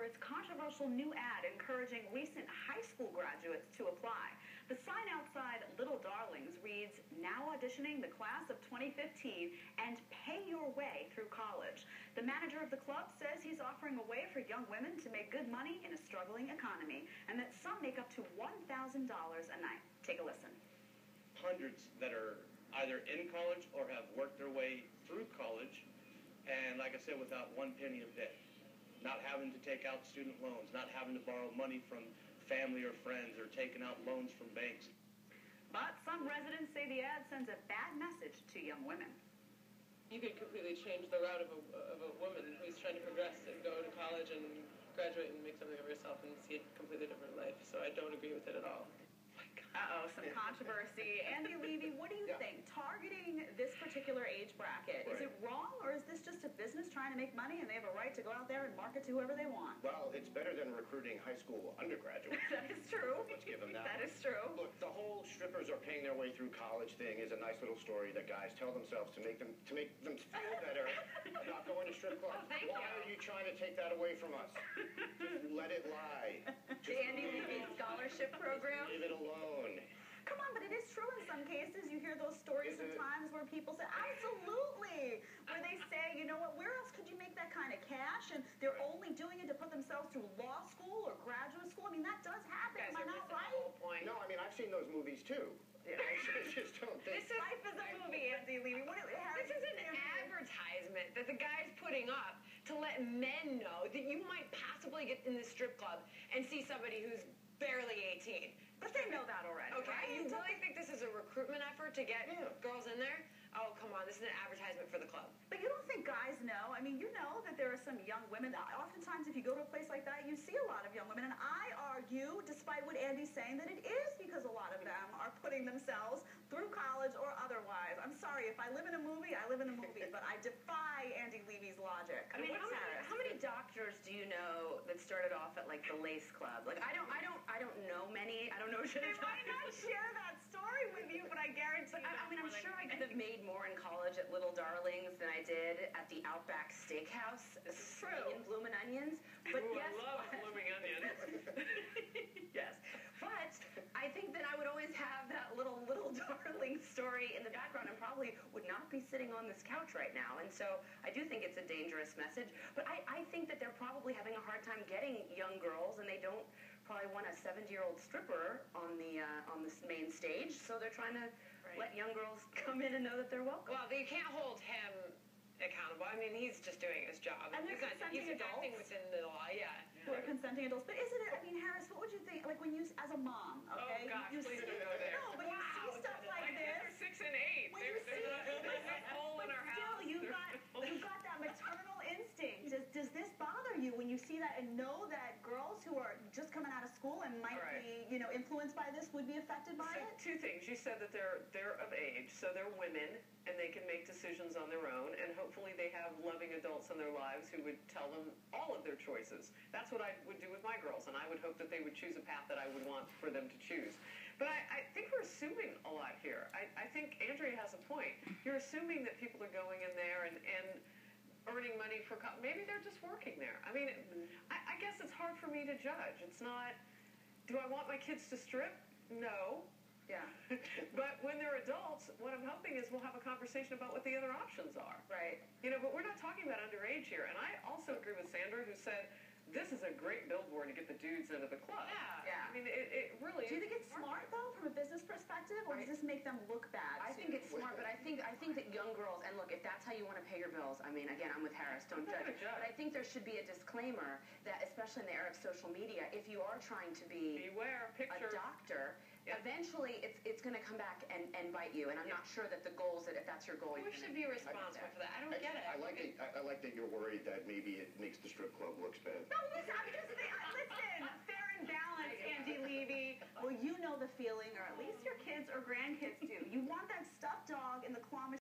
its controversial new ad encouraging recent high school graduates to apply. The sign outside Little Darlings reads, "Now auditioning the class of 2015 and pay your way through college." The manager of the club says he's offering a way for young women to make good money in a struggling economy, and that some make up to $1,000 a night. Take a listen. Hundreds that are either in college or have worked their way through college, and like I said, without one penny of debt. Not having to take out student loans, not having to borrow money from family or friends, or taking out loans from banks. But some residents say the ad sends a bad message to young women. You could completely change the route of a woman who's trying to progress and go to college and graduate and make something of herself and see a completely different life. So I don't agree with it at all. Uh-oh, some controversy. Andy Levy, what do you think? Targeting this particular age bracket, is it wrong, or is this just a business trying to make money and they have a right to go out there and market to whoever they want? Well, it's better than recruiting high school undergraduates. That is true. Let's give them that. That is true. Look, the whole strippers are paying their way through college thing is a nice little story that guys tell themselves to make them feel better about going to strip clubs. Why are you trying to take that away from us? Just let it lie. The Andy Levy scholarship program? Leave it alone. Come on, but it is true in some cases. You hear those stories sometimes where people say, absolutely, where they say, you know what, where else could you make that kind of cash? And they're only doing it to put themselves through law school or graduate school. I mean, that does happen. Am I not right? No, I mean, I've seen those movies too. Yeah. I just don't think. Life is a movie, Andy Levy. This is an advertisement that the guy's putting up to let men know that you might possibly get in the strip club and see somebody who's barely 18. But they know that already. Okay, right? you really think this is a recruitment effort to get girls in there? Oh, come on, this is an advertisement for the club. But you don't think guys know? I mean, you know that there are some young women. Oftentimes, if you go to a place like that, you see a lot of young women. And I argue, despite what Andy's saying, that it is because a lot of them are putting themselves through college or otherwise. I'm sorry, if I live in a movie, I live in a movie. But I defy Andy Levy's logic. I mean, how many doctors do you know that started off at like the Lace Club? Like, I don't know many. I don't know. They might not share that story with you, but I guarantee. I mean, I'm sure I could have made more in college at Little Darlings than I did at the Outback Steakhouse. True. In Bloomin' Onions. But Ooh, guess I love what? blooming onions. Yes. But I think that I would always have that little Darling story in the background and probably would not be sitting on this couch right now. And so I do think it's a dangerous message. But I think that they're probably having a hard time getting young girls, and they don't probably want a 70-year-old stripper on this main stage. So they're trying to let young girls come in and know that they're welcome. Well, you can't hold him accountable. I mean, he's just doing his job. And he's acting within the law, Who are consenting adults. But isn't it, I mean, Harris, what would you think, like when you, as a mom, okay? Oh, gosh, you please see, don't go there. No, but you see stuff like My this. kids are 6 and 8. When you see There's a hole in our house. Still, you've got that maternal instinct. Does this bother you when you see that and know that girls who are just coming out of school and might be, you know, influenced by this would be affected by it? Two things. You said that they're of age, so they're women, and they can make decisions on their own, and hopefully they have loving adults in their lives who would tell them all of their choices. That's what I would do with my girls, and I would hope that they would choose a path that I would want for them to choose. But I think we're assuming a lot here. I think Andrea has a point. You're assuming that people are going in there and earning money for maybe they're just working there. I mean, I guess it's hard for me to judge. It's not, do I want my kids to strip? No. Yeah. But when they're adults, what I'm hoping is we'll have a conversation about what the other options are. Right. You know, but we're not talking about underage here. And I also agree with Sandra, who said, this is a great billboard to get the dudes into the club. Yeah. I mean, it really Do you think it's smart, though, from a business perspective, or does this make them look bad? I think it's smart, but I think that young girls, and look, if that's how you want to pay your bills, I mean, again, I'm with Harris, don't judge. But I think there should be a disclaimer that, especially in the era of social media, if you are trying to be beware, a doctor, eventually it's going to come back and bite you. And I'm not sure that the goals, that if that's your goal, We should be responsible for that. I don't get it. I like that you're worried that maybe it makes the strip club looks bad. No, listen, fair and balanced, Andy Levy. Well, you know the feeling, or at least your kids or grandkids do. You want that stuffed dog in the claw machine.